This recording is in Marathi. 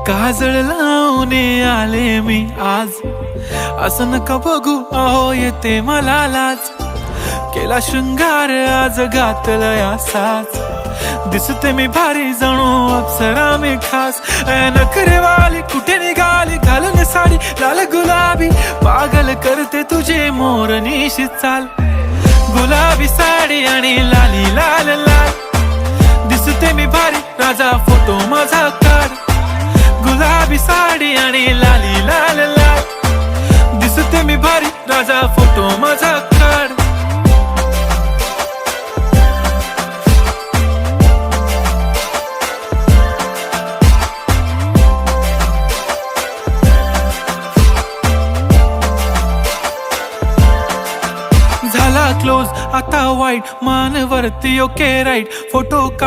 काजळ लावून आले मी आज, असं नका बघू अहो येते मला लाज. केला शृंगार आज घातला साज, दिसते मी भारी जणू अप्सरा मी खास. नखरेवाली कुठे निघाली घालून साडी लाल गुलाबी, पागल करते तुझे मोरनीशी चाल. गुलाबी साडी आणि लाली लाल लाल, दिसते मी भारी राजा फोटो माझा काढ. गुलाबी साडी आणि लाली लाल लाल, दिसते मी भारी राजा फोटो माझा काढ. झाला क्लोज आता वाईट, मान वरती ओके राईट, फोटो काढ